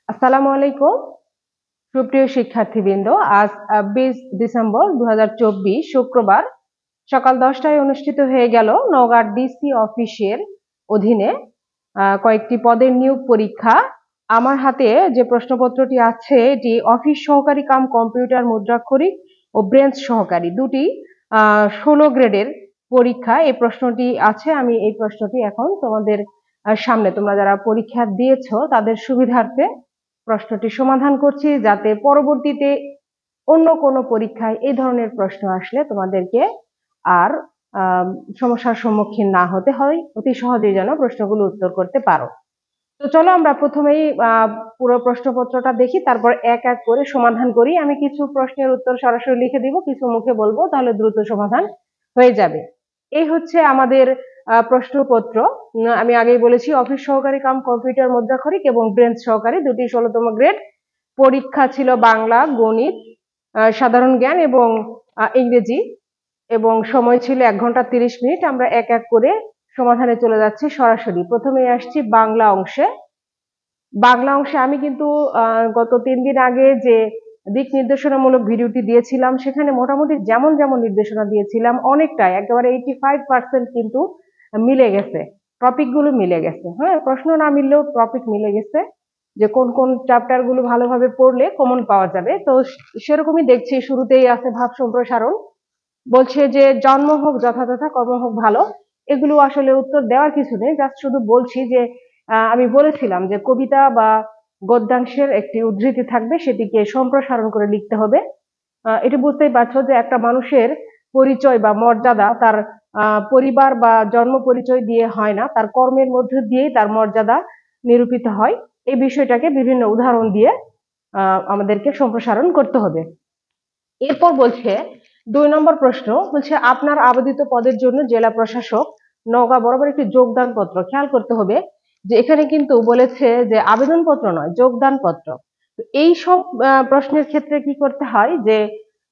আসসালামু আলাইকুম সুপ্রিয় শিক্ষার্থীবৃন্দ। আজ 20 ডিসেম্বর 2024 শুক্রবার সকাল 10টায় অনুষ্ঠিত হয়ে গেল নওগাঁ ডিসি অফিসের অধীনে কয়েকটি পদের নিয়োগ পরীক্ষা। আমার হাতে যে প্রশ্নপত্রটি আছে এটি অফিস সহকারী কাম কম্পিউটার মুদ্রাক্ষরিক ও ব্রেঞ্চ সহকারী দুটি 16 গ্রেডের পরীক্ষা। এই প্রশ্নটি আছে, আমি এই প্রশ্নটি এখন তোমাদের সামনে, তোমরা যারা পরীক্ষা দিয়েছো তাদের সুবিধার্থে প্রশ্নটি সমাধান করছি, যাতে পরবর্তীতে অন্য কোনো পরীক্ষায় এই ধরনের প্রশ্ন আসলে তোমাদেরকে আর সমস্যার সম্মুখীন না হতে হয়, অতি সহজেই যেন প্রশ্নগুলো উত্তর করতে পারো। তো চলো আমরা প্রথমেই পুরো প্রশ্নপত্রটা দেখি, তারপর এক এক করে সমাধান করি। আমি কিছু প্রশ্নের উত্তর সরাসরি লিখে দিব, কিছু মুখে বলবো, তাহলে দ্রুত সমাধান হয়ে যাবে। এই হচ্ছে আমাদের প্রশ্নপত্র। আমি আগেই বলেছি অফিস সহকারী কাম কম্পিউটার মুদ্রাক্ষরিক এবং ব্রেঞ্চ সহকারী দুটি 16তম গ্রেড পরীক্ষা ছিল। বাংলা, গণিত, সাধারণ জ্ঞান এবং ইংরেজি, এবং সময় ছিল 1 ঘন্টা 30 মিনিট। আমরা এক এক করে সমাধানে চলে যাচ্ছি সরাসরি। প্রথমে আসছি বাংলা অংশে। আমি কিন্তু গত 3 দিন আগে যে দিক নির্দেশনামূলক ভিডিওটি দিয়েছিলাম সেখানে মোটামুটি যেমন যেমন নির্দেশনা দিয়েছিলাম অনেকটাই, একেবারে 85% কিন্তু মিলে গেছে, টপিক গুলো মিলে গেছে। হ্যাঁ, প্রশ্ন না মিললেও টপিক মিলে গেছে, যে কোন কোন চ্যাপ্টার গুলো ভালোভাবে পড়লে কমন পাওয়া যাবে। তো সেরকমই দেখছি, শুরুতেই আছে ভাব সম্প্রসারণ। বলছে যে জন্ম হোক যথাযথ, কর্ম হোক ভালো। এগুলো আসলে উত্তর দেওয়ার কিছু নেই, জাস্ট শুধু বলছি যে আমি বলেছিলাম যে কবিতা বা গদ্যাংশের একটি উদ্ধৃতি থাকবে, সেটিকে সম্প্রসারণ করে লিখতে হবে। এটি বুঝতেই পারছো যে একটা মানুষের পরিচয় বা মর্যাদা তার পরিবার বা জন্ম পরিচয় দিয়ে হয় না, তার কর্মের মধ্য দিয়েই তার মর্যাদা নিরূপিত হয়। এই বিষয়টাকে বিভিন্ন উদাহরণ দিয়ে আমাদেরকে সম্প্রসারণ করতে হবে। এরপর বলছে 2 নম্বর প্রশ্ন, বলছে আপনার আবেদিত পদের জন্য জেলা প্রশাসক নওগাঁ বরাবর একটি যোগদান পত্র। খেয়াল করতে হবে যে এখানে কিন্তু বলেছে যে আবেদন পত্র নয়, যোগদান পত্র। এই সব প্রশ্নের ক্ষেত্রে কি করতে হয় যে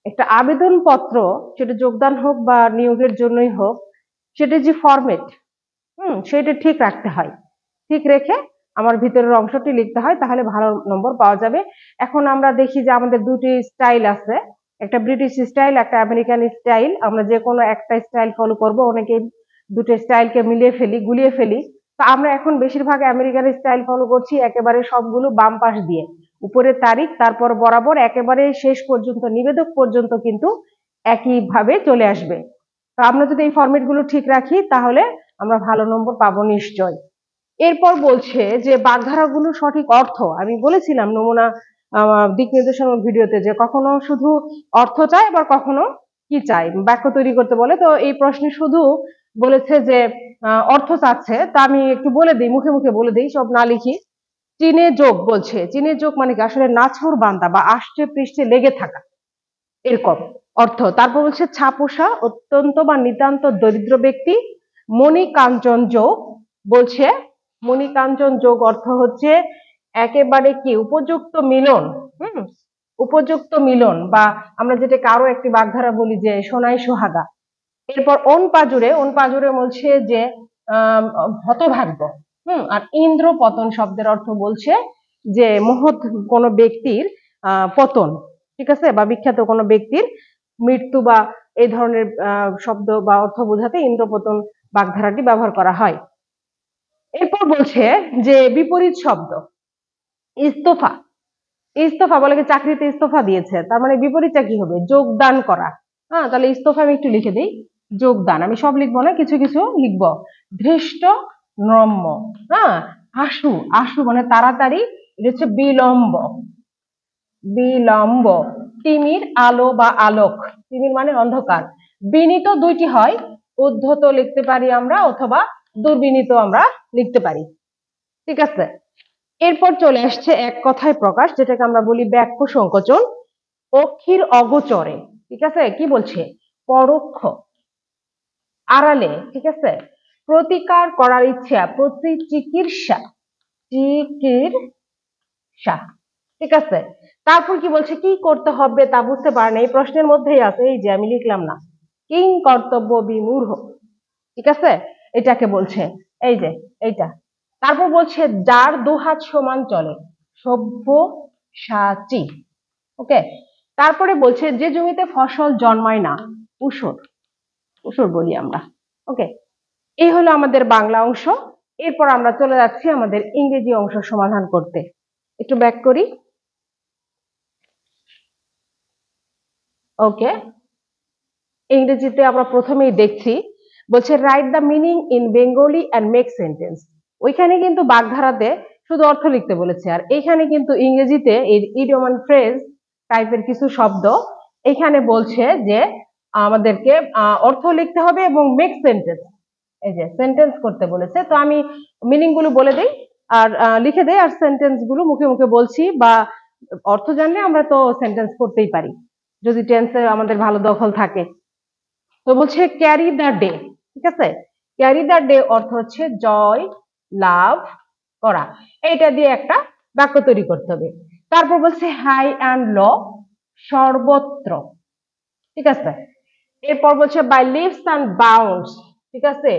একটা আবেদন পত্র, সেটা যোগদান হোক বা নিয়োগের জন্যই হোক, সেটা যে ফরম্যাট সেটা ঠিক রাখতে হয়। ঠিক রেখে আমার ভিতরের অংশটি লিখতে হয়, তাহলে ভালো নম্বর পাওয়া যাবে। এখন আমরা দেখি যে আমাদের দুটি স্টাইল আছে, একটা ব্রিটিশ স্টাইল, একটা আমেরিকান স্টাইল। আমরা যে কোনো একটা স্টাইল ফলো করব, অনেকে দুটো স্টাইলকে মিলিয়ে ফেলি, গুলিয়ে ফেলি। তো আমরা এখন বেশিরভাগ আমেরিকান স্টাইল ফলো করছি, একেবারে সবগুলো বাম পাশ দিয়ে, উপরে তারিখ, তারপর বরাবর একেবারে শেষ পর্যন্ত নিবেদক পর্যন্ত কিন্তু একইভাবে চলে আসবে। তো আমরা যদি এই ফরম্যাট গুলো ঠিক রাখি তাহলে আমরা ভালো নম্বর পাবো নিশ্চয়। এরপর বলছে যে বাগধারাগুলো সঠিক অর্থ, আমি বলেছিলাম নমুনা দিক নির্দেশনা ভিডিওতে যে কখনো শুধু অর্থ চাই, আবার কখনো কি চাই, বাক্য তৈরি করতে বলে। তো এই প্রশ্নে শুধু বলেছে যে অর্থ চাচ্ছে, তা আমি একটু বলে দিই, মুখে মুখে বলে দিই, সব না লিখি। চীনে যোগ বলছে, চীনে যোগ মানে কি, আসলে নাছোড় বান্দা বা আষ্টে পৃষ্ঠে লেগে থাকা, এরকম অর্থ। তারপর বলছে ছাপোষা, অত্যন্ত বা নিতান্ত দরিদ্র ব্যক্তি। মণি কাঞ্চন যোগ বলছে, মণি কাঞ্চন যোগ অর্থ হচ্ছে একেবারে কি উপযুক্ত মিলন। উপযুক্ত মিলন, বা আমরা যেটা কারো একটি বাগধারা বলি যে সোনাই সোহাগা। এরপর ওন পাজুরে বলছে যে হতভাগ্য। আর ইন্দ্র পতন শব্দের অর্থ বলছে যে মহৎ কোনো ব্যক্তির পতন, ঠিক আছে, বা বিখ্যাত কোনো ব্যক্তির মৃত্যু বা এই ধরনের শব্দ বা অর্থ বোঝাতে ইন্দ্রপতন বাগধারাটি ব্যবহার করা হয়। এরপর বলছে যে বিপরীত শব্দ, ইস্তফা। ইস্তফা বলে কি চাকরিতে ইস্তফা দিয়েছে, তার মানে বিপরীতটা কি হবে, যোগদান করা। হ্যাঁ, তাহলে ইস্তফা আমি একটু লিখে দিই, যোগদান। আমি সব লিখবো না, কিছু কিছু লিখবো। ধৃষ্ট, নম্য। হ্যাঁ, আশু, আশু মানে তাড়াতাড়ি, এটা হচ্ছে বিলম্ব। বিলম্ব। তিমির, আলো বা আলোক। তিমির মানে অন্ধকার। বিনীত দুইটি হয়, উদ্ধত লিখতে পারি আমরা, অথবা দুর্বিনীত আমরা লিখতে পারি, ঠিক আছে। এরপর চলে আসছে এক কথায় প্রকাশ, যেটাকে আমরা বলি বাক্য সংকোচন। অক্ষির অগোচরে, ঠিক আছে, কি বলছে, পরোক্ষ, আড়ালে, ঠিক আছে। প্রতিকার করার ইচ্ছা, প্রতিচিকিৎসা, চিকিৎসা, ঠিক আছে। তারপর কি বলছে, কি করতে হবে তা বুঝতে পারে না, এই প্রশ্নের মধ্যেই আছে, এই যে আমি লিখলাম না, কিং কর্তব্য বিমূঢ়, ঠিক আছে, এটাকে বলছে, এই যে এইটা। তারপর বলছে যার দুহাত সমান চলে, সব্যসাচী। ওকে, তারপরে বলছে যে জমিতে ফসল জন্মায় না, ঊষর, ঊষর বলি আমরা। ওকে, এই হলো আমাদের বাংলা অংশ। এরপর আমরা চলে যাচ্ছি আমাদের ইংরেজি অংশ সমাধান করতে। একটু ব্যাক করি। ওকে, ইংরেজিতে আমরা প্রথমেই দেখছি, বলছে write the meaning in Bengali and make sentence. ওইখানে কিন্তু বাগধারাতে শুধু অর্থ লিখতে বলেছে, আর এইখানে কিন্তু ইংরেজিতে ইডিয়ম এন্ড ফ্রেজ টাইপের কিছু শব্দ এখানে বলছে যে আমাদেরকে অর্থ লিখতে হবে এবং মেক সেন্টেন্স, এই যে সেন্টেন্স করতে বলেছে। তো আমি মিনিং গুলো বলে দিই আর লিখে দেই, আর সেন্টেন্স গুলো মুখে মুখে বলছি, বা অর্থ জানলে আমরা তো সেন্টেন্স করতেই পারি যদি টেন্সে আমাদের ভালো দখল থাকে। তো বলছে ক্যারি দ্য ডে, ঠিক আছে। ক্যারি দ্য ডে অর্থ হচ্ছে জয় লাভ করা, এইটা দিয়ে একটা বাক্য তৈরি করতে হবে। তারপর বলছে হাই অ্যান্ড ল, সর্বত্র, ঠিক আছে। এরপর বলছে বাই লিভস অ্যান্ড বাউন্ডস, ঠিক আছে,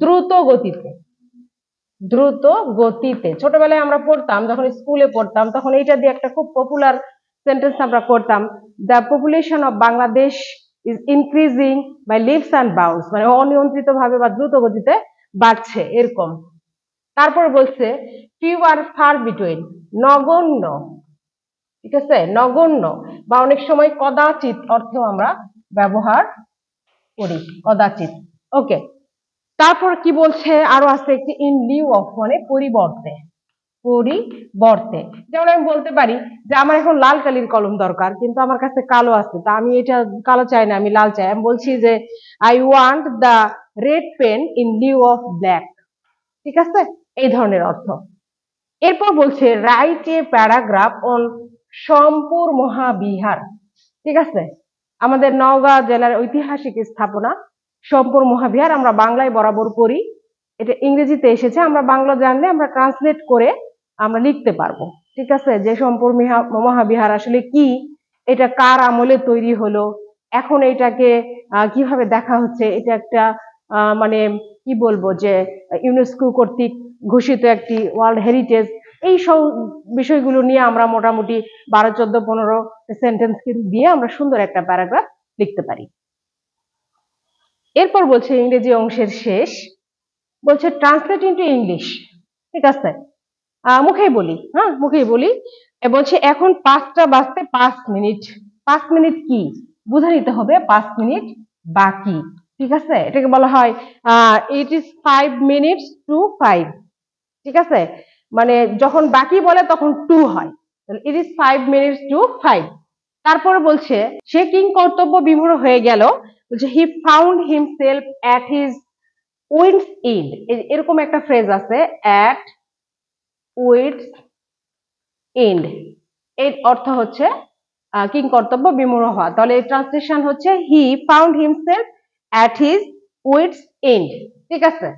দ্রুত গতিতে, দ্রুত গতিতে। ছোটবেলায় আমরা পড়তাম, যখন স্কুলে পড়তাম তখন এইটা দিয়ে একটা খুব পপুলার সেন্টেন্স আমরা করতাম, the population of Bangladesh is increasing by leaps and bounds, মানে অনিয়ন্ত্রিত ভাবে বা দ্রুত গতিতে বাড়ছে, এরকম। তারপর বলছে ফিউ আর ফার বিটুইন, নগণ্য, ঠিক আছে, নগণ্য, বা অনেক সময় কদাচিৎ অর্থেও আমরা ব্যবহার করি, কদাচিৎ। ওকে, তারপর কি বলছে আরো আছে একটি ইন লিউ অফ, মানে পরিবর্তে, পরিবর্তে। যেমন আমি বলতে পারি যে আমার এখন লাল কালির কলম দরকার, কিন্তু আমার কাছে কালো আছে, তা আমি এটা কালো চাই না, আমি লাল চাই। আমি বলছি যে I want the red pen in lieu of black, ঠিক আছে, এই ধরনের অর্থ। এরপর বলছে write a paragraph on Somapura Mahavihara, ঠিক আছে, আমাদের নওগাঁ জেলার ঐতিহাসিক স্থাপনা সোমপুর মহাবিহার। আমরা বাংলায় বরাবর করি, এটা ইংরেজিতে এসেছে, আমরা বাংলা জানলে আমরা ট্রান্সলেট করে আমরা লিখতে পারবো, ঠিক আছে, যে সোমপুর মহাবিহার আসলে কি, এটা কার আমলে তৈরি হলো, এখন এটাকে কিভাবে দেখা হচ্ছে, এটা একটা মানে কি বলবো যে ইউনেস্কো কর্তৃক ঘোষিত একটি ওয়ার্ল্ড হেরিটেজ। এই সব বিষয়গুলো নিয়ে আমরা মোটামুটি 12, 14, 15 সেন্টেন্স দিয়ে আমরা সুন্দর একটা প্যারাগ্রাফ লিখতে পারি। এরপর বলছে ইংরেজি অংশের শেষ, বলছে ট্রান্সলেট ইন্টু ইংলিশ, ঠিক আছে, মুখেই বলি, হ্যাঁ মুখেই বলি। বলছে এখন 5টা বাজতে 5 মিনিট, 5 মিনিট কি বুঝে নিতে হবে, 5 মিনিট বাকি, ঠিক আছে, এটাকে বলা হয় ইট ইজ 5 মিনিটস টু 5, ঠিক আছে, মানে যখন বাকি বলে তখন টু হয়, ইট ইজ 5 মিনিটস টু 5। তারপরে বলছে সে কিং কর্তব্য বিমূঢ় হয়ে গেল, বলছে he found himself at his wit's end, এরকম একটা ফ্রেজ আছে, অ্যাট উইন্ডস এন্ড, এর অর্থ হচ্ছে কিং কর্তব্য বিমূঢ় হওয়া। তাহলে এই ট্রান্সলেশন হচ্ছে he found himself at his wit's end, ঠিক আছে।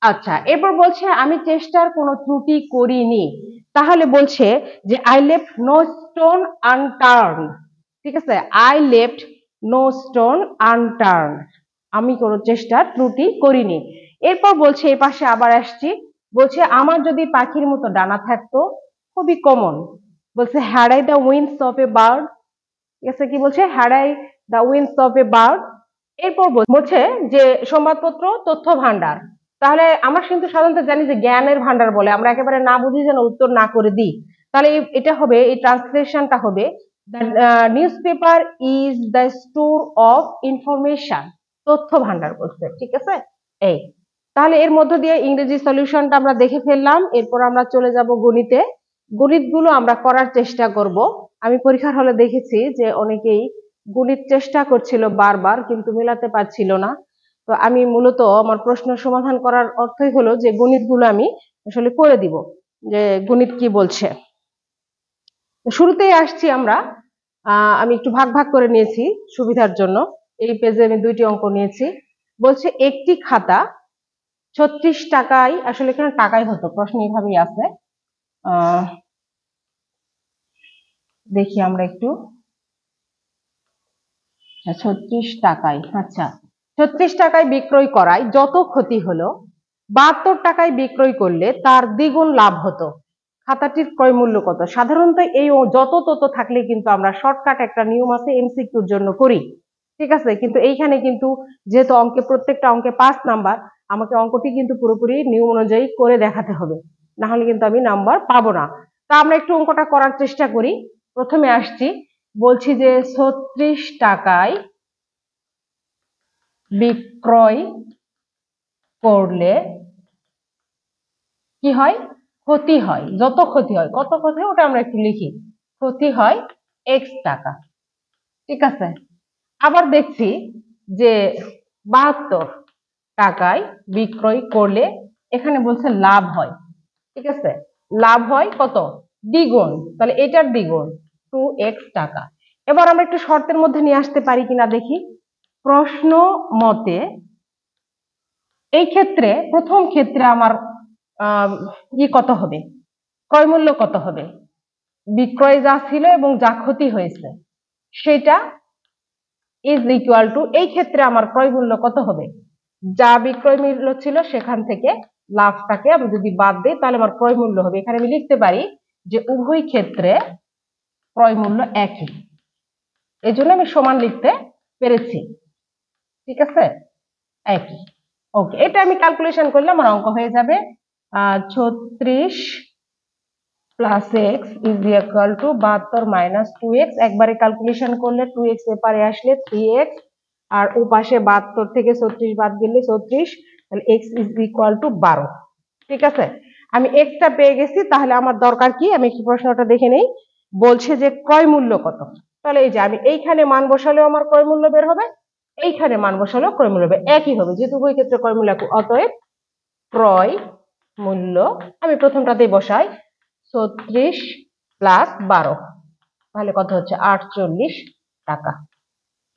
আচ্ছা, এরপর বলছে আমি চেষ্টার কোনো ত্রুটি করিনি, তাহলে বলছে যে I left no stone unturned, ঠিক আছে, I left no stone unturned, আমি কোনো চেষ্টার ত্রুটি করিনি। এরপর বলছে এই পাশে আবার আসছি, বলছে আমার যদি পাখির মতো ডানা থাকতো, খুবই কমন, বলছে had I the wings of a bird, ঠিক আছে, কি বলছে had I the wings of a bird. এরপর বলছে যে সংবাদপত্র তথ্য ভান্ডার, তাহলে আমরা কিন্তু সাধারণত জানি যে জ্ঞানের ভান্ডার বলে, আমরা একেবারে না বুঝি যেন উত্তর না করে দিই, তাহলে এটা হবে, এই ট্রান্সলেশনটা হবে the news paper is the store of information, তথ্য ভান্ডার বলছে, ঠিক আছে। এই তাহলে এর মধ্য দিয়ে ইংরেজি সলিউশনটা আমরা দেখে ফেললাম। এরপর আমরা চলে যাব গণিতে, গণিতগুলো আমরা করার চেষ্টা করব। আমি পরীক্ষার হলে দেখেছি যে অনেকেই গণিত চেষ্টা করছিল বারবার, কিন্তু মেলাতে পারছিল না। তো আমি মূলত আমার প্রশ্ন সমাধান করার অর্থই হলো যে গণিতগুলো আমি আসলে করে দিব, যে গণিত কি বলছে। শুরুতেই আসছি আমরা, আমি একটু ভাগ ভাগ করে নিয়েছি সুবিধার জন্য। এই পেজে আমি 2টি অঙ্ক নিয়েছি। বলছে একটি খাতা 36 টাকায়, আসলে এখানে টাকাই হতো, প্রশ্ন এইভাবেই আছে, দেখি আমরা একটু, 36 টাকায়, আচ্ছা 36 টাকায় বিক্রয় করায় যত ক্ষতি হলো 72 টাকায় বিক্রয় করলে তার দ্বিগুণ লাভ হতো, খাতাটির ক্রয় মূল্য কত। সাধারণত এই যত তত থাকলে কিন্তু আমরা শর্টকাট একটা নিয়ম আছে এমসিকিউর জন্য করি, ঠিক আছে। কিন্তু এইখানে কিন্তু যেহেতু অঙ্কে প্রত্যেকটা অঙ্কে 5 নাম্বার, আমাকে অঙ্কটি কিন্তু পুরোপুরি নিয়ম অনুযায়ী করে দেখাতে হবে, না হলে কিন্তু আমি নাম্বার পাবো না। তো আমরা একটু অঙ্কটা করার চেষ্টা করি। প্রথমে আসছি, বলছি যে 36 টাকায় বিক্রয় করলে কি হয়, ক্ষতি হয়। যত ক্ষতি হয়, কত ক্ষতি হয় ওটা আমরা একটু লিখি, ক্ষতি হয় এক্স টাকা, ঠিক আছে। আবার দেখছি যে 72 টাকায় বিক্রয় করলে এখানে বলছে লাভ হয়, ঠিক আছে। লাভ হয় কত, দ্বিগুণ, তাহলে এটার দ্বিগুণ 2x টাকা। এবার আমরা একটু শর্তের মধ্যে নিয়ে আসতে পারি কিনা দেখি। প্রশ্ন মতে এই ক্ষেত্রে প্রথম ক্ষেত্রে আমার কত হবে, ক্রয় মূল্য কত হবে, বিক্রয় যা ছিল এবং যা ক্ষতি হয়েছে সেটা ইজ ইকুয়াল টু, এই ক্ষেত্রে আমার ক্রয় মূল্য কত হবে, যা বিক্রয় মূল্য ছিল সেখান থেকে লাভটাকে আমি যদি বাদ দিই তাহলে আমার ক্রয় মূল্য হবে। এখানে আমি লিখতে পারি যে উভয় ক্ষেত্রে ক্রয় মূল্য একই, এই জন্য আমি সমান লিখতে পেরেছি, ঠিক আছে, একই। ওকে, এটা আমি ক্যালকুলেশন করলে আমার অঙ্ক হয়ে যাবে 36 plus x is equal two 72 minus 2x। একবারে ক্যালকুলেশন করলে 2x এপারে আসলে 3x, আর ও পাশে 72 থেকে 36 বাদ দিলে 34, তাহলে x ইজ ইকুয়াল টু 12, ঠিক আছে। আমি এক্সটা পেয়ে গেছি, তাহলে আমার দরকার কি, আমি একটু প্রশ্নটা দেখে নেই। বলছে যে ক্রয় মূল্য কত, তাহলে এই যে আমি এইখানে মান বসালেও আমার ক্রয় মূল্য বের হবে, এইখানে মান বসালেও ক্রয় মূল্য বের একই হবে, যেহেতু উভয় ক্ষেত্রে ক্রয় মূল্য। অতএব ক্রয় মূল্য আমি প্রথমটাতেই বসাই 36 প্লাস 12, তাহলে কত হচ্ছে 48 টাকা।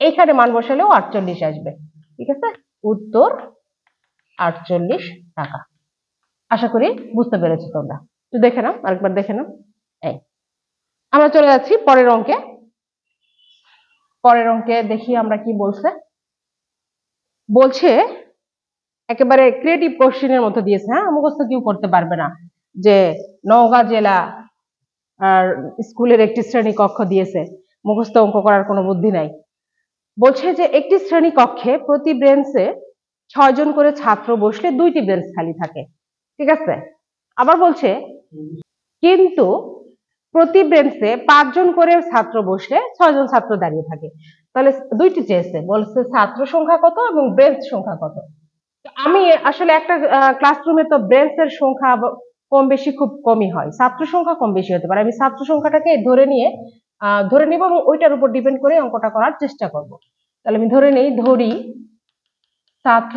এইখানে মান বসালেও 48 আসবে, ঠিক আছে। উত্তর 48 টাকা। আশা করি বুঝতে পেরেছো তোমরা। একটু দেখে নাও, আরেকবার দেখে নাও। এই আমরা চলে যাচ্ছি পরের অঙ্কে। পরের অঙ্কে দেখি আমরা কি বলছে। বলছে একেবারে ক্রিয়েটিভ কোশ্চেনের মতো দিয়েছে, হ্যাঁ, মুখস্থ কেউ করতে পারবে না, যে নওগাঁ জেলা আর স্কুলের একটি শ্রেণী কক্ষ দিয়েছে, মুখস্থ অঙ্ক করার কোনো বুদ্ধি নাই। বলছে যে একটি শ্রেণী কক্ষে প্রতি বেঞ্চে 6 জন করে ছাত্র বসলে 2টি বেঞ্চ খালি থাকে, ঠিক আছে। আবার বলছে কিন্তু প্রতি বেঞ্চে 5 জন করে ছাত্র বসলে 6 জন ছাত্র দাঁড়িয়ে থাকে। তাহলে দুইটি চেয়েছে, বলছে ছাত্র সংখ্যা কত এবং বেঞ্চ সংখ্যা কত। আমি আসলে একটা ক্লাসরুমে তো বেঞ্চের সংখ্যা কম বেশি খুব কমই হয়, ছাত্র সংখ্যা কম বেশি হতে পারে। আমি ছাত্র সংখ্যাটাকে ধরে নিব এবং ওইটার উপর ডিপেন্ড করে অঙ্কটা করার চেষ্টা করব। তাহলে আমি ধরি ছাত্র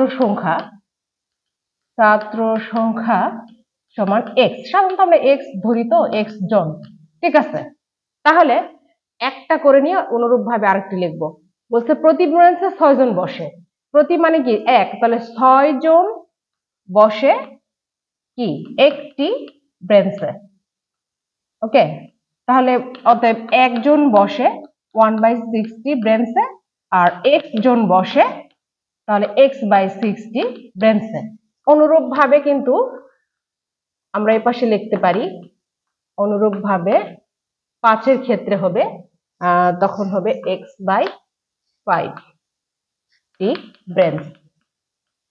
সংখ্যা সমান এক্স। সাধারণত আমরা এক্স ধরি, তো এক্স জন, ঠিক আছে। তাহলে একটা করে নিয়ে অনুরূপ ভাবে আরেকটি লিখবো। বলছে প্রতি বেঞ্চে 6 জন বসে, প্রতি মানে কি এক, তাহলে 6 জন বসে কি একটি বেঞ্চে, ওকে। তাহলে অতএব একজন বসে 1/60 বেঞ্চে, আর x জন বসে তাহলে x/60 বেঞ্চে। অনুরূপ ভাবে কিন্তু আমরা এই পাশে লিখতে পারি, অনুরূপ ভাবে 5 এর ক্ষেত্রে হবে তখন হবে x/5 বেঞ্চ,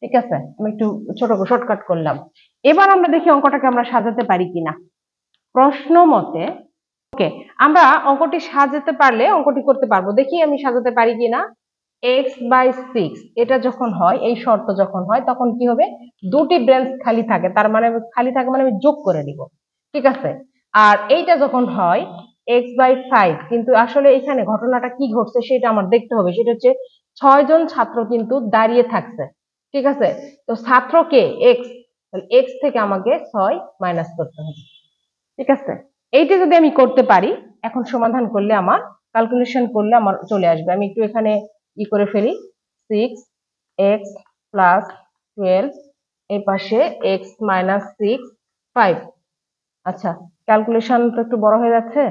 ঠিক আছে। আমি একটু ছোট শর্টকাট করলাম। এবার আমরা দেখি অঙ্কটাকে আমরা সাজাতে পারি কিনা। প্রশ্ন মতে ওকে, আমরা অঙ্কটি সাজাতে পারলে অঙ্কটি করতে পারবো, দেখি আমি সাজাতে পারি কিনা। x/6 এটা যখন হয়, এই শর্ত যখন হয় তখন কি হবে, 2টি বেঞ্চ খালি থাকে, তার মানে খালি থাকে মানে আমি যোগ করে দিব, ঠিক আছে। আর এইটা যখন হয় x/5, কিন্তু আসলে এখানে ঘটনাটা কি ঘটছে সেটা আমার দেখতে হবে, সেটা হচ্ছে 6 জন ছাত্র কিন্তু দাঁড়িয়ে থাকছে, ঠিক আছে। তো ছাত্র কে এক্স, তাহলে এক্স থেকে আমাকে 6 মাইনাস করতে হবে, ঠিক আছে। এইটা যদি আমি করতে পারি, এখন সমাধান করলে আমার ক্যালকুলেশন করলে আমার চলে আসবে। আমি একটু এখানে করে ফেলি, 6x প্লাস 12, এই পাশে x মাইনাস 6 5। আচ্ছা, ক্যালকুলেশন তো একটু বড় হয়ে যাচ্ছে।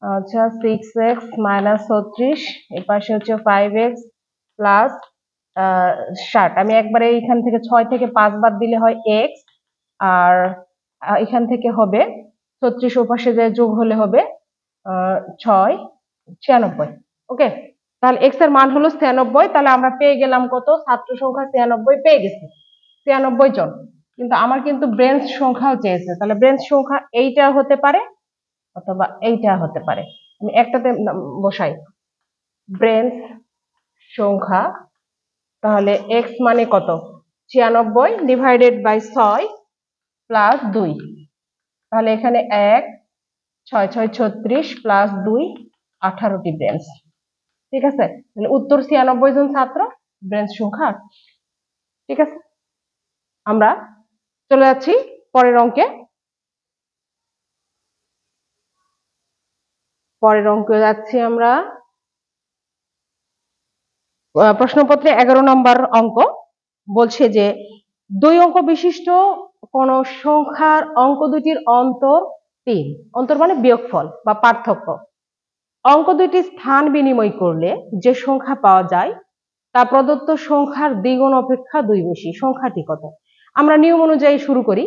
আচ্ছা, 6x মাইনাস 36, এই পাশে হচ্ছে 5x প্লাস 60। আমি একবারে এখান থেকে 6 থেকে 5 বাদ দিলে হয় x, আর এখান থেকে হবে 36 ওপাশে যায় যোগ হলে হবে 6 96। ওকে, তাহলে x এর মান হলো 96। তাহলে আমরা পেয়ে গেলাম কত? ছাত্র সংখ্যা 96 পেয়ে গেছি, 96 জন। কিন্তু আমার কিন্তু ব্রেঞ্চ সংখ্যাও চেয়েছে, তাহলে ব্রেঞ্চ সংখ্যা এইটা হতে পারে অথবা এইটা হতে পারে। আমি একটাতে বসাই ব্রেঞ্চ সংখ্যা, তাহলে x মানে কত? 96 ডিভাইডেড বাই 6 প্লাস 2। তাহলে এখানে 1 6 6 36 প্লাস 2 18টি ব্রেঞ্চ। ঠিক আছে, তাহলে উত্তর 96 জন ছাত্র, ব্রেঞ্চ সংখ্যা 8। ঠিক আছে, আমরা চলে যাচ্ছি পরের অঙ্কে। পরের অঙ্কে যাচ্ছি আমরা। প্রশ্নপত্রে 11 নম্বর অঙ্ক বলছে যে 2 অঙ্ক বিশিষ্ট কোন সংখ্যার অঙ্ক দুটির অন্তর 3, অন্তর মানে বিয়োগফল বা পার্থক্য, অঙ্ক দুটি স্থান বিনিময় করলে যে সংখ্যা পাওয়া যায় তা প্রদত্ত সংখ্যার দ্বিগুণ অপেক্ষা 2 বেশি, সংখ্যাটি কত? আমরা নিয়ম অনুযায়ী শুরু করি।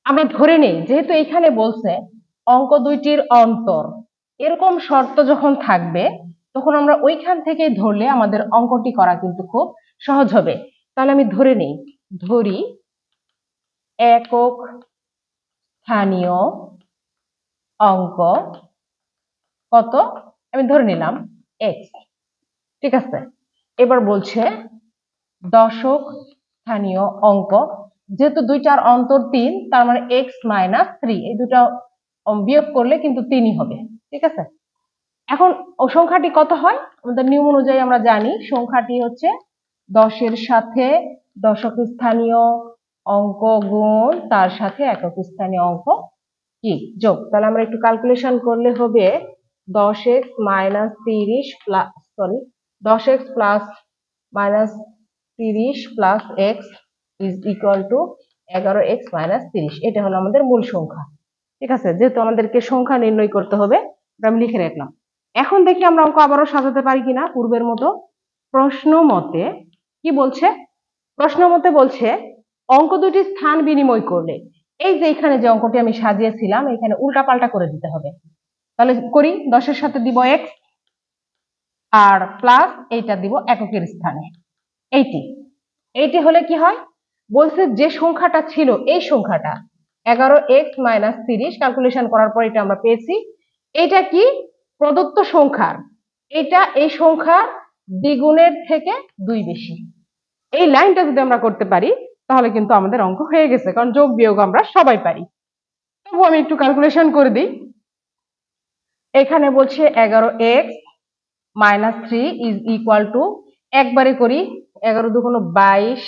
আমরা ধরে নেই যেহেতু এখানে বলছে অঙ্ক দুইটির অন্তর, এরকম শর্ত যখন থাকবে তখন আমরা ওইখান থেকে ধরলে আমাদের অঙ্কটি করা কিন্তু খুব সহজ হবে। তাহলে আমি ধরে নেই, ধরি একক স্থানীয় অঙ্ক কত, আমি ধরে নিলাম x। ঠিক আছে, এবার বলছে দশক স্থানীয় অঙ্ক, যেহেতু দুইটার অন্তর 3 তার মানে x মাইনাস 3, এই দুটা বিয়োগ করলে কিন্তু 3ই হবে। ঠিক আছে, এখন সংখ্যাটি কত হয়? আমাদের নিয়ম অনুযায়ী আমরা জানি সংখ্যাটি হচ্ছে 10-এর সাথে দশক স্থানীয় অঙ্ক গুণ তার সাথে একক স্থানীয় অঙ্ক কি যোগ। তাহলে আমরা একটু ক্যালকুলেশন করলে হবে 10x minus 30 plus 10x plus minus 30 plus x is equal two 11x minus 30। এটা হলো আমাদের মূল সংখ্যা। ঠিক আছে, যেহেতু আমাদেরকে সংখ্যা নির্ণয় করতে হবে আমি লিখে রাখলাম। এখন দেখি আমরা অঙ্ক আবারও সাজাতে পারি কিনা পূর্বের মতো। প্রশ্ন মতে কি বলছে? প্রশ্ন মতে বলছে অঙ্ক দুটি স্থান বিনিময় করলে, এই যে এখানে যে অঙ্কটি আমি সাজিয়েছিলাম এখানে উল্টা পাল্টা করে দিতে হবে। তাহলে করি, 10-এর সাথে দিব x আর প্লাস এইটা দিব এককের স্থানে। এইটি হলে কি হয়? বলছে যে সংখ্যাটা ছিল এই সংখ্যাটা 11x মাইনাস 30, ক্যালকুলেশন করার পর এটা আমরা পেয়েছি। এটা কি? প্রদত্ত সংখ্যার, এটা এই সংখ্যার দ্বিগুণের থেকে 2 বেশি। এই লাইনটা যদি আমরা করতে পারি তাহলে কিন্তু আমাদের অঙ্ক হয়ে গেছে, কারণ যোগ বিয়োগ আমরা সবাই পারি। তবু আমি একটু ক্যালকুলেশন করে দিই। এখানে বলছে 11x minus 3 is equal two, একবারে করি, 11 2 22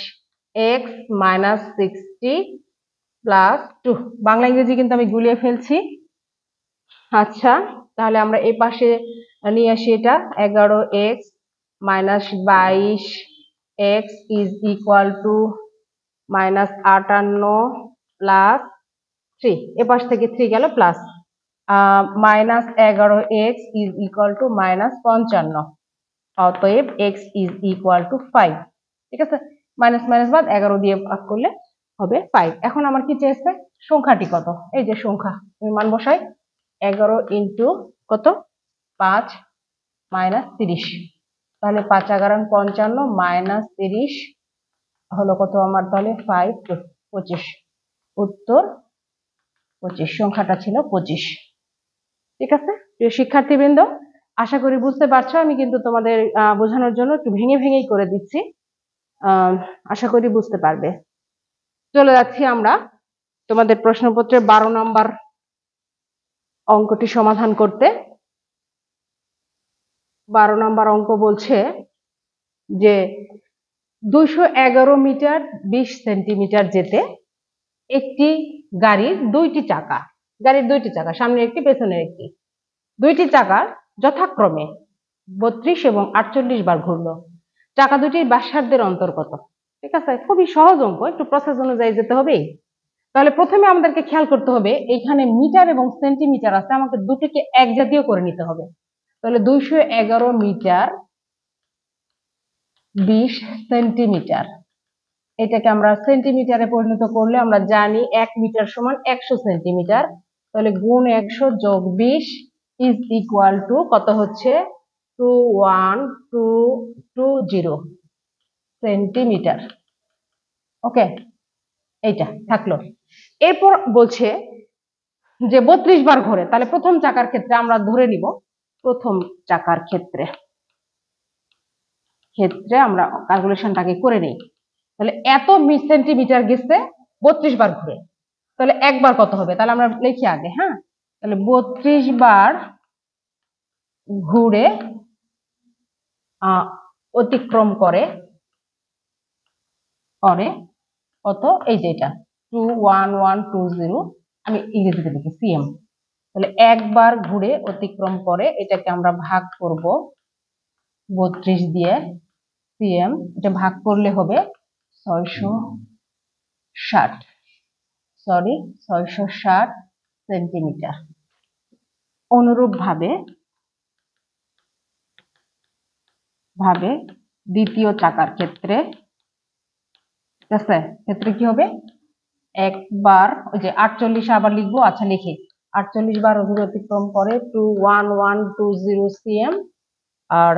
x মাইনাস 60 প্লাস 2। বাংলা ইংরেজি কিন্তু আমি গুলিয়ে ফেলছি। আচ্ছা, তাহলে আমরা এই পাশে নিয়ে আসি, এটা 11x minus 22 x is equal two minus 58 plus 3, এ পাশ থেকে 3 গেল plus minus 11x is equal two minus 55, অতএব x ইজ ইকুয়াল টু 5। ঠিক আছে, মাইনাস মাইনাস বাদ 11 দিয়ে ভাগ করলে হবে 5। এখন আমার কি চেয়েছে? সংখ্যাটি কত? এই যে সংখ্যা, আমি মান বসাই 11 ইন্টু কত 5 মাইনাস 30, তাহলে 5 11 55 মাইনাস 30 হলো কত আমার? তাহলে 5 25, উত্তর 25, সংখ্যাটা ছিল 25। ঠিক আছে প্রিয় শিক্ষার্থীবৃন্দ, আশা করি বুঝতে পারছো। আমি কিন্তু তোমাদের বোঝানোর জন্য একটু ভেঙে ভেঙেই করে দিচ্ছি, আশা করি বুঝতে পারবে। চলে যাচ্ছি আমরা তোমাদের প্রশ্নপত্রের 12 নম্বর অঙ্কটি সমাধান করতে। 12 নম্বর অঙ্ক বলছে যে 211 মিটার 20 সেন্টিমিটার যেতে একটি গাড়ির দুইটি চাকা, সামনে একটি পেছনের একটি, দুইটি চাকার যথাক্রমে 32 এবং 48 বার ঘুরলো, চাকা দুটির ব্যাসার্ধের অন্তর কত? ঠিক আছে, খুবই সহজ অঙ্ক, একটু প্রসেস অনুযায়ী যেতে হবে। তাহলে প্রথমে আমাদেরকে খেয়াল করতে হবে এইখানে মিটার এবং সেন্টিমিটার আছে, আমাকে দুটিকে এক জাতীয় করে নিতে হবে। তাহলে 211 মিটার 20 সেন্টিমিটার, এটাকে আমরা সেন্টিমিটারে পরিণত করলে আমরা জানি 1 মিটার সমান 100 সেন্টিমিটার, তাহলে গুণ 100 যোগ 20 ইজ ইকুয়াল টু কত হচ্ছে 21220 সেন্টিমিটার। ওকে, এইটা থাকলো। এরপর বলছে যে 32 বার ঘোরে, তাহলে প্রথম চাকার ক্ষেত্রে আমরা ধরে নিব, প্রথম চাকার ক্ষেত্রে আমরা ক্যালকুলেশনটাকে করে নিই। তাহলে এত সেন্টিমিটার গেছে 32 বার ঘুরে, তাহলে একবার কত হবে? তাহলে আমরা লিখি আগে। হ্যাঁ, তাহলে 32 বার ঘুরে অতিক্রম করে কত? এই যে এটা 21120, আমি ইংরেজিতে লিখি সিএম। তাহলে একবার ঘুরে অতিক্রম করে, এটাকে আমরা ভাগ করব 32 দিয়ে, সিএম এটা ভাগ করলে হবে 660 সেন্টিমিটার। অনুরূপ ভাবে দ্বিতীয় চাকার ক্ষেত্রে, ঠিক আছে, ক্ষেত্রে কি হবে? একবার ওই যে 48 আবার লিখবো। আচ্ছা লিখি, 48 বার ঘুরে অতিক্রম করে 21120 সিএম, আর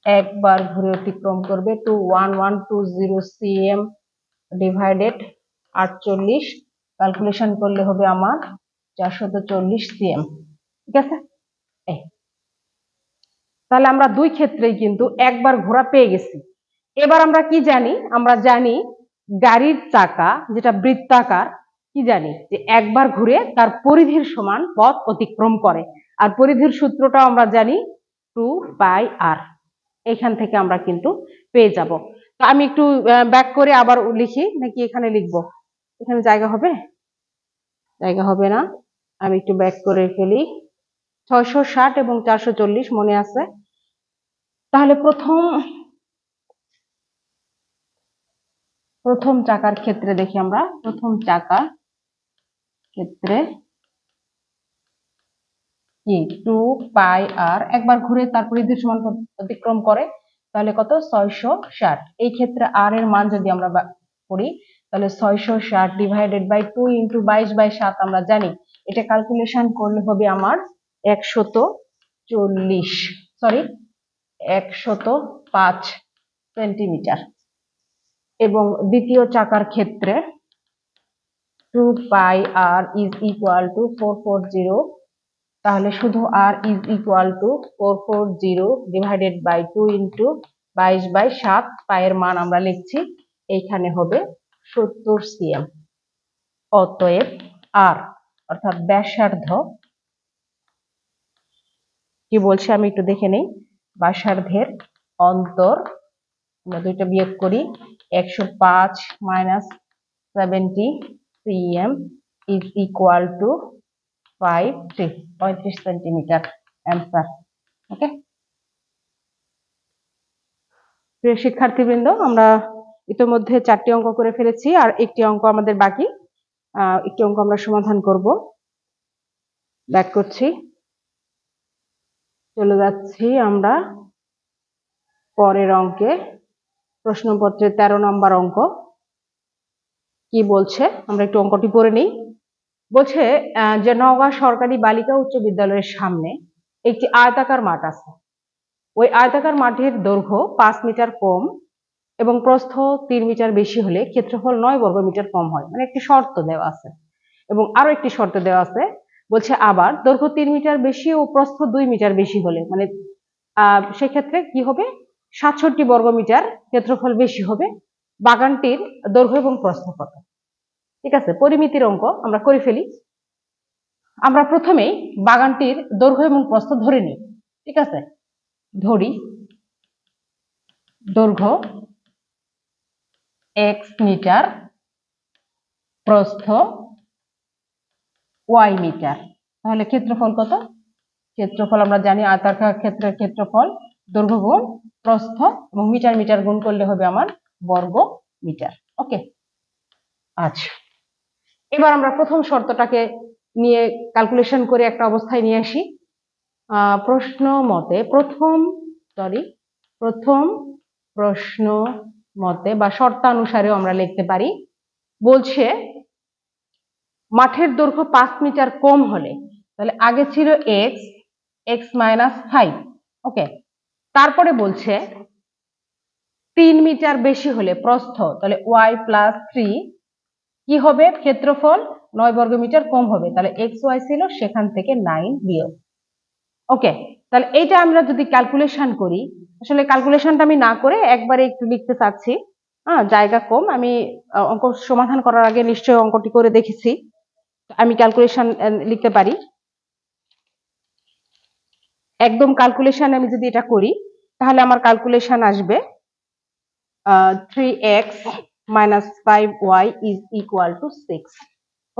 একবার ঘুরে অতিক্রম করবে 21120 সিএম ডিভাইডেড 48, ক্যালকুলেশন করলে হবে আমার 440 সিএম। ঠিক আছে, তাহলে আমরা দুই ক্ষেত্রেই কিন্তু একবার ঘোরা পেয়ে গেছি। এবার আমরা কি জানি? আমরা জানি গাড়ির চাকা যেটা বৃত্তাকার, কি জানি যে একবার ঘুরে তার পরিধির সমান পথ অতিক্রম করে, আর পরিধির সূত্রটা আমরা জানি 2πr। এখান থেকে আমরা কিন্তু পেয়ে যাব। তো আমি একটু ব্যাক করে আবার লিখি, নাকি এখানে লিখবো? এখানে জায়গা হবে? জায়গা হবে না, আমি একটু ব্যাক করে ফেলি। 660 এবং 440 মনে আছে। তাহলে প্রথম চাকার ক্ষেত্রে দেখি আমরা, প্রথম চাকার ক্ষেত্রে কি 2πr, একবার ঘুরে তার পরিধির সমান অতিক্রম করে, তাহলে কত? 660। এই ক্ষেত্রে আর এর মান যদি আমরা করি, তাহলে 660 ডিভাইডেড বাই 2 ইন্টু 22/7 আমরা জানি, এটা ক্যালকুলেশন করলে হবে আমার 105 সেন্টিমিটার। এবং দ্বিতীয় চাকার ক্ষেত্রে 2πr ইজ ইকুয়াল টু 440, তাহলে শুধু r is equal to 440 divided by 2 into 22/7, পায়ের মান আমরা লিখছি, এইখানে হবে 70 সিএম। অতএব আর অর্থাৎ ব্যাসার্ধ কি বলছে আমি একটু দেখে নেই। ব্যাসার্ধের অন্তর, আমরা দুইটা বিয়োগ করি, 105 minus 70 cm is equal to 35 centimetre. Answer. Okay, প্রিয় শিক্ষার্থীবৃন্দ, আমরা ইতিমধ্যে 4টি অঙ্ক করে ফেলেছি, আর একটি অঙ্ক আমাদের বাকি। একটি অঙ্ক আমরা সমাধান করব। ব্যাক করছি, চলে যাচ্ছি আমরা পরের অঙ্কে। প্রশ্নপত্রের 13 নম্বর অঙ্ক। কি বলছে আমরা একটু অঙ্কটি পড়ে নিই। বলছে যে নওগাঁ সরকারি বালিকা উচ্চ বিদ্যালয়ের সামনে একটি আয়তাকার মাঠ আছে। ওই আয়তাকার মাঠের দৈর্ঘ্য 5 মিটার কম এবং প্রস্থ 3 মিটার বেশি হলে ক্ষেত্রফল 9 বর্গ মিটার কম হয়। মানে একটি শর্ত দেওয়া আছে, এবং আরো একটি শর্ত দেওয়া আছে। বলছে আবার দৈর্ঘ্য 3 মিটার বেশি ও প্রস্থ 2 মিটার বেশি হলে, মানে সেক্ষেত্রে কি হবে? 67 বর্গ মিটার ক্ষেত্রফল বেশি হবে। বাগানটির দৈর্ঘ্য এবং প্রস্থ কত? ঠিক আছে, পরিমিতির অঙ্ক আমরা করে ফেলি। আমরা প্রথমেই বাগানটির দৈর্ঘ্য এবং প্রস্থ ধরে নিই। ঠিক আছে, ধরি দৈর্ঘ্য x মিটার, প্রস্থ y মিটার। তাহলে ক্ষেত্রফল কত? ক্ষেত্রফল আমরা জানি আয়তাকার ক্ষেত্রের ক্ষেত্রফল দৈর্ঘ্য গুণ প্রস্থ এবং মিটার মিটার গুণ করলে হবে আমার বর্গ মিটার। ওকে, আচ্ছা, এবার আমরা প্রথম শর্তটাকে নিয়ে ক্যালকুলেশন করে একটা অবস্থায় নিয়ে আসি। প্রশ্ন মতে বা শর্তানুসারেও আমরা লিখতে পারি। বলছে মাঠের দৈর্ঘ্য 5 মিটার কম হলে, তাহলে আগে ছিল x মাইনাস 5, ওকে। তারপরে বলছে 3 মিটার বেশি হলে প্রস্থ, তাহলে y প্লাস 3 কি হবে, ক্ষেত্রফল 9 বর্গ মিটার কম হবে, তাহলে xy ছিল সেখান থেকে 9 বিয়োগ, ওকে। তাহলে এইটা আমরা যদি ক্যালকুলেশন করি, আসলে ক্যালকুলেশনটা আমি না করে একবারে একটু লিখতে চাচ্ছি, জায়গা কম, আমি অঙ্ক সমাধান করার আগে নিশ্চয়ই অঙ্কটি করে দেখেছি, আমি ক্যালকুলেশন লিখতে পারি। একদম ক্যালকুলেশন আমি যদি এটা করি, তাহলে আমার ক্যালকুলেশন আসবে 3x minus 5y is equal to 6,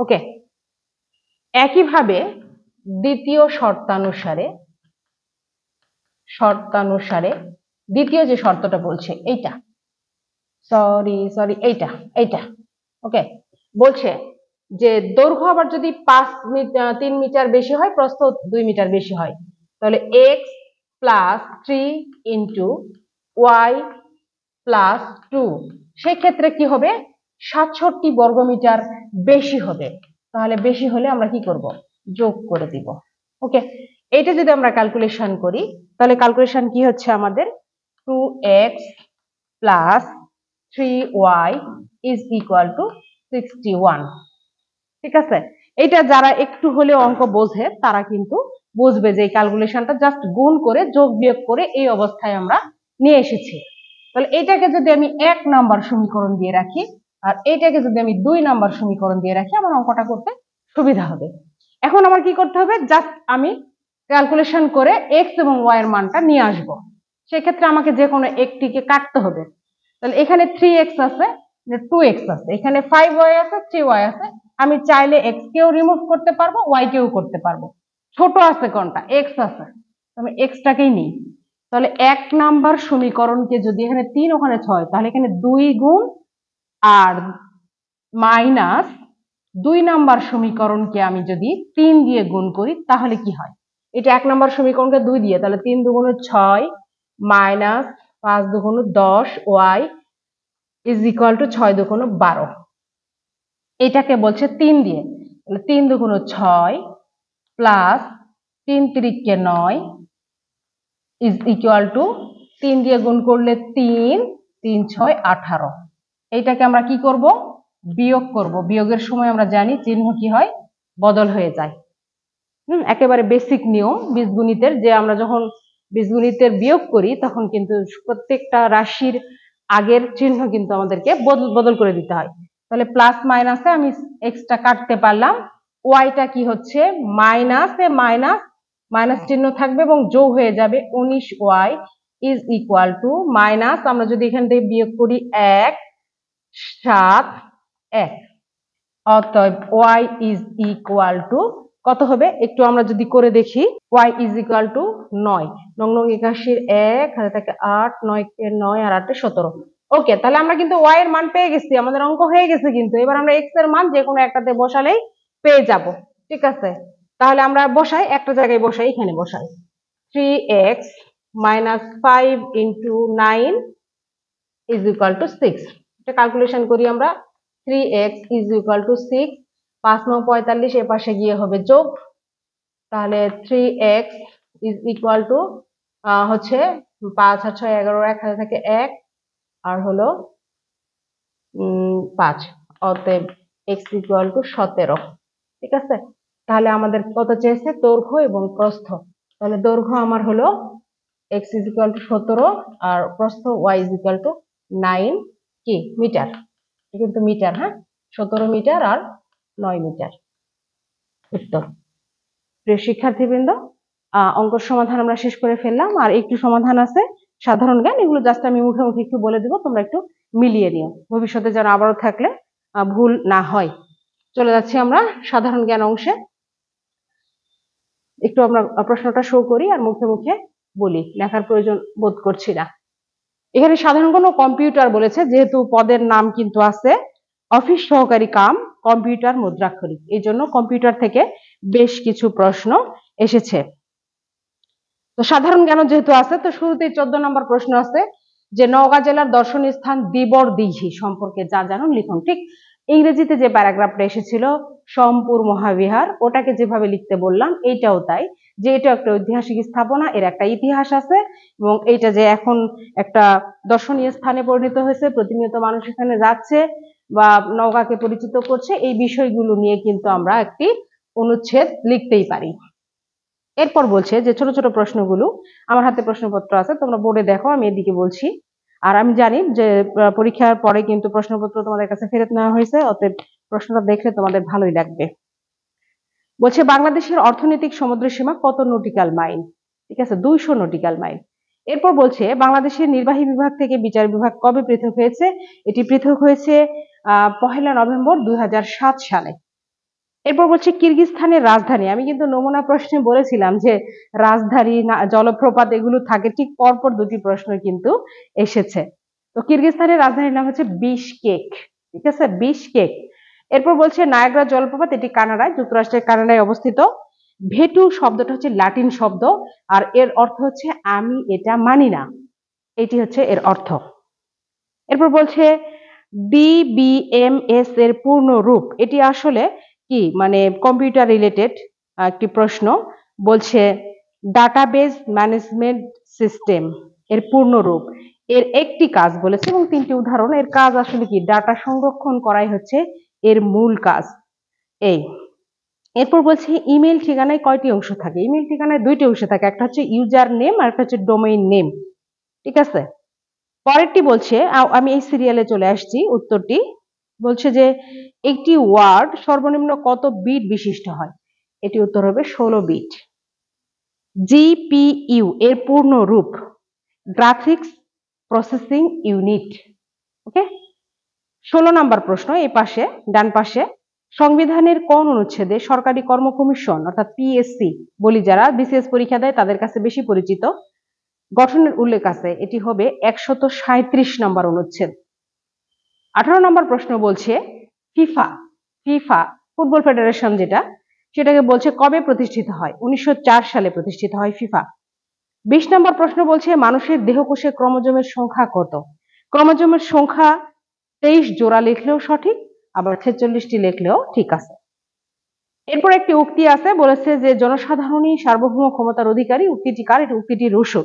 ওকে। একইভাবে দ্বিতীয় শর্তানুসারে দ্বিতীয় যে শর্তটা বলছে এইটা, সরি এইটা, ওকে, বলছে যে দৈর্ঘ্য আবার যদি 3 মিটার বেশি হয়, প্রস্থ 2 মিটার বেশি হয়, তাহলে x plus 3 into y plus 2, সেক্ষেত্রে কি হবে, 67 বর্গমিটার বেশি হবে। তাহলে বেশি হলে আমরা কি করব, যোগ করে দিব, ওকে। এইটা যদি আমরা ক্যালকুলেশন করি, তাহলে ক্যালকুলেশন কি হচ্ছে আমাদের, 2x plus 3y is equal two 61, ঠিক আছে। এটা যারা একটু হলেও অঙ্ক বোঝে তারা কিন্তু বুঝবে যে এই ক্যালকুলেশনটা জাস্ট গুণ করে যোগ বিয়োগ করে এই অবস্থায় আমরা নিয়ে এসেছি। তাহলে এটাকে যদি আমি 1 নাম্বার সমীকরণ দিয়ে রাখি, আর এটাকে যদি আমি 2 নাম্বার সমীকরণ দিয়ে রাখি, আমার অঙ্কটা করতে সুবিধা হবে। এখন আমার কি করতে হবে, জাস্ট আমি ক্যালকুলেশন করে x এবং y এর মানটা নিয়ে আসব। সেক্ষেত্রে আমাকে যে কোনো একটিকে কাটতে হবে। তাহলে এখানে 3x আছে, 2x আছে, এখানে 5y আছে, 3y আছে, আমি চাইলে x কেও রিমুভ করতে পারবো, y কেও করতে পারবো। ছোট আছে কোনটা, x আছে, আমি x টাকেই নিই। তাহলে 1 নাম্বার সমীকরণকে যদি এখানে 3 ওখানে 6, তাহলে এখানে 2 গুণ আর মাইনাস 2 নাম্বার সমীকরণকে আমি যদি 3 দিয়ে গুণ করি তাহলে কি হয়, এটা 1 নাম্বার সমীকরণকে 2 দিয়ে, তাহলে 3 দুগুণ 6 মাইনাস 5 দুগুণ 10 y ইজ ইকুয়াল টু 6 দুগুণ 12, এটাকে বলছে 3 দিয়ে, তাহলে 3 দুগুণ 6 প্লাস 3 তিরিকে 9 ইজ ইকুয়াল টু 3 দিয়ে গুণ করলে 3 3 6 18, এইটাকে আমরা কি করব, বিয়োগ করব। বিয়োগের সময় আমরা জানি চিহ্ন কি হয়, বদল হয়ে যায়। একেবারে বেসিক নিয়ম বীজগণিতের, যে আমরা যখন বীজগণিতের বিয়োগ করি তখন কিন্তু প্রত্যেকটা রাশির আগের চিহ্ন কিন্তু আমাদেরকে বদল করে দিতে হয়। তাহলে প্লাস মাইনাসে আমি এক্সটা কাটতে পারলাম, ওয়াইটা কি হচ্ছে, মাইনাসে মাইনাস চিহ্ন থাকবে এবং যোগ হয়ে যাবে, 19y is equal two minus, আমরা যদি এখান থেকে বিয়োগ করি 1 7 1, অতএব y ইজ ইকুয়াল টু কত হবে, একটু আমরা যদি করে দেখি, y ইজ ইকুয়াল টু 9, 9 81 1 হাতে থাকে 8, 9 কে 9 আর 8 17, ওকে। তাহলে আমরা কিন্তু y এর মান পেয়ে গেছি, আমাদের অঙ্ক হয়ে গেছে। কিন্তু এবার আমরা x এর মান যে কোনো একটাতে বসালেই পেয়ে যাব, ঠিক আছে। তাহলে আমরা বসাই, একটা জায়গায় বসাই, এখানে বসাই 3x minus 5 into 9 is equal to 6, এটা ক্যালকুলেশন করি আমরা, 3x is equal to 6, 5 9 45, এ পাশে গিয়ে হবে যোগ, তাহলে 3x is equal to হচ্ছে 5 আর 6 11, 1 হাতে থাকে 1 আর হলো 5, অতএব x equal to 17, ঠিক আছে। তাহলে আমাদের কত চেয়েছে, দৈর্ঘ্য এবং প্রস্থ, তাহলে দৈর্ঘ্য আমার হলো x is equal to 17 আর প্রস্থ y is equal to 9 কি মিটার, কিন্তু মিটার, হ্যাঁ 17 মিটার আর 9 মিটার উত্তর। প্রিয় শিক্ষার্থীবৃন্দ, অঙ্ক সমাধান আমরা শেষ করে ফেললাম, আর একটু সমাধান আছে সাধারণ জ্ঞান, এগুলো জাস্ট আমি মুখে মুখে একটু বলে দেবো, তোমরা একটু মিলিয়ে নিও, ভবিষ্যতে যেন আবারও থাকলে ভুল না হয়। চলে যাচ্ছি আমরা সাধারণ জ্ঞান অংশে, একটু আমরা প্রশ্নটা শো করি আর মুখে মুখে বলি, লেখার প্রয়োজন বোধ করছি না। এখানে সাধারণ কোনো কম্পিউটার বলেছে, যেহেতু পদের নাম কিন্তু আছে অফিস সহকারী কাম কম্পিউটার মুদ্রাক্ষরিক, এই জন্য কম্পিউটার থেকে বেশ কিছু প্রশ্ন এসেছে। তো সাধারণ জ্ঞান যেহেতু আছে, তো শুরুতেই 14 নম্বর প্রশ্ন আছে যে নওগাঁ জেলার দর্শনীয় স্থান দিবর দিঘি সম্পর্কে যা জানুন লিখুন, ঠিক। ইংরেজিতে যে প্যারাগ্রাফটা এসেছিল সোমপুর মহাবিহার, ওটাকে যেভাবে লিখতে বললাম এইটাও তাই, যে এটা একটা ঐতিহাসিক স্থাপনা, এর একটা ইতিহাস আছে এবং এইটা যে এখন একটা দর্শনীয় স্থানে পরিণত হয়েছে, প্রতিনিয়ত মানুষ এখানে যাচ্ছে বা নওগাঁকে পরিচিত করছে, এই বিষয়গুলো নিয়ে কিন্তু আমরা একটি অনুচ্ছেদ লিখতেই পারি। এরপর বলছে যে ছোট ছোট প্রশ্নগুলো, আমার হাতে প্রশ্নপত্র আছে, তোমরা বোর্ডে দেখো, আমি এদিকে বলছি। আর আমি জানি যে পরীক্ষার পরে কিন্তু প্রশ্নপত্র তোমাদের কাছে ফেরত নেওয়া হয়েছে, অতএব প্রশ্নটা দেখলে তোমাদের ভালোই লাগবে। বলছে বাংলাদেশের অর্থনৈতিক সমুদ্র সীমা কত নটিক্যাল মাইল? ঠিক আছে, 200 নটিক্যাল মাইল। এরপর বলছে বাংলাদেশের নির্বাহী বিভাগ থেকে বিচার বিভাগ কবে পৃথক হয়েছে? এটি পৃথক হয়েছে 1 নভেম্বর 2007 সালে। এরপর বলছে কিরগিজস্তানের রাজধানী, আমি কিন্তু নমুনা প্রশ্নে বলেছিলাম যে রাজধানী জলপ্রপাত এগুলো থাকে, ঠিক পরপর দুটি প্রশ্ন কিন্তু এসেছে। তো কিরগিজস্তানের রাজধানীর নাম হচ্ছে বিশকেক। ঠিক আছে, বিশকেক। এরপর বলছে নায়াগ্রা জলপ্রপাত, এটি কানাডায়, যুক্তরাষ্ট্রের কানাডায় অবস্থিত। ভেটু শব্দটা হচ্ছে লাটিন শব্দ, আর এর অর্থ হচ্ছে আমি এটা মানি না, এটি হচ্ছে এর অর্থ। এরপর বলছে ডিবিএমএস এর পূর্ণ রূপ, এটি আসলে কি মানে কম্পিউটার রিলেটেড একটি প্রশ্ন। বলছে ডাটাবেজ ম্যানেজমেন্ট সিস্টেম এর পূর্ণ রূপ, এর একটি কাজ বলেছে এবং 3টি উদাহরণ। এর কাজ আসলে কি, ডাটা সংরক্ষণ করাই হচ্ছে এর মূল কাজ। এই এরপর বলছে ইমেল ঠিকানায় কয়টি অংশ থাকে? ইমেল ঠিকানায় 2টি অংশ থাকে, একটা হচ্ছে ইউজার নেম আর একটা হচ্ছে ডোমেইন নেম। ঠিক আছে, পরেরটি বলছে, আমি এই সিরিয়ালে চলে আসছি, উত্তরটি বলছে যে একটি ওয়ার্ড সর্বনিম্ন কত বিট বিশিষ্ট হয়? এটি উত্তর হবে 16 বিট। জিপিইউ এর পূর্ণ রূপ গ্রাফিক্স প্রসেসিং ইউনিট। ওকে, 16 নম্বর প্রশ্ন, এই পাশে ডান পাশে, সংবিধানের কোন অনুচ্ছেদে সরকারি কর্ম কমিশন অর্থাৎ পিএসসি বলি যারা বিসিএস পরীক্ষা দেয় তাদের কাছে বেশি পরিচিত, গঠনের উল্লেখ আছে? এটি হবে 137 নম্বর অনুচ্ছেদ। 18 নম্বর প্রশ্ন বলছে ফিফা, ফিফা ফুটবল ফেডারেশন যেটা, সেটাকে বলছে কবে প্রতিষ্ঠিত হয়? 1904 সালে প্রতিষ্ঠিত হয় ফিফা। 20 নম্বর প্রশ্ন বলছে মানুষের দেহকোষে ক্রোমোজোমের সংখ্যা কত? ক্রোমোজোমের সংখ্যা 23 জোড়া লিখলেও সঠিক, আবার 46টি লিখলেও ঠিক আছে। এরপর একটি উক্তি আছে, বলেছে যে জনসাধারণই সার্বভৌম ক্ষমতার অধিকারী, উক্তিটি কার? এটা উক্তিটি রুশো।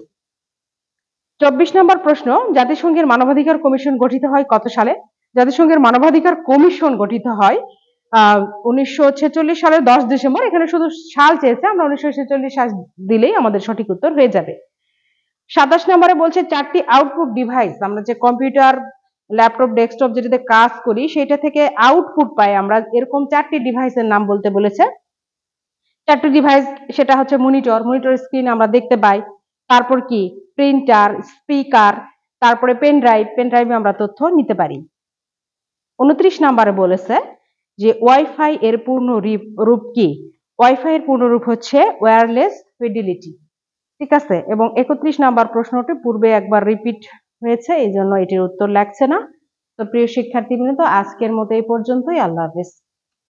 24 নম্বর প্রশ্ন, জাতিসংঘের মানবাধিকার কমিশন গঠিত হয় কত সালে? জাতিসংঘের মানবাধিকার কমিশন গঠিত হয় 1946 সালের 10 ডিসেম্বর। এখানে শুধু সাল চেয়েছে, আমরা 1946 সাল দিলেই আমাদের সঠিক উত্তর হয়ে যাবে। 27 নম্বরে বলছে 4টি আউটপুট ডিভাইস, আমরা যে কম্পিউটার, ল্যাপটপ, ডেস্কটপ যেটাতে কাজ করি সেটা থেকে আউটপুট পাই আমরা, এরকম 4টি ডিভাইসের নাম বলতে বলেছে। 4টি ডিভাইস, সেটা হচ্ছে মনিটর, মনিটর স্ক্রিন আমরা দেখতে পাই, তারপর কি প্রিন্টার, স্পিকার, তারপরে পেন ড্রাইভ, পেন ড্রাইভে আমরা তথ্য নিতে পারি। 29 নম্বরে বলেছে যে ওয়াইফাই এর পূর্ণ রূপ কি? ওয়াইফাই এর পূর্ণ রূপ হচ্ছে ওয়্যারলেস ফিডিলিটি। ঠিক আছে, এবং 31 নম্বর প্রশ্নটি পূর্বে একবার রিপিট হয়েছে, এই জন্য এটির উত্তর লাগছে না। তো প্রিয় শিক্ষার্থীবৃন্দ, আজকের মতো এই পর্যন্তই। আল্লাহ হাফেজ।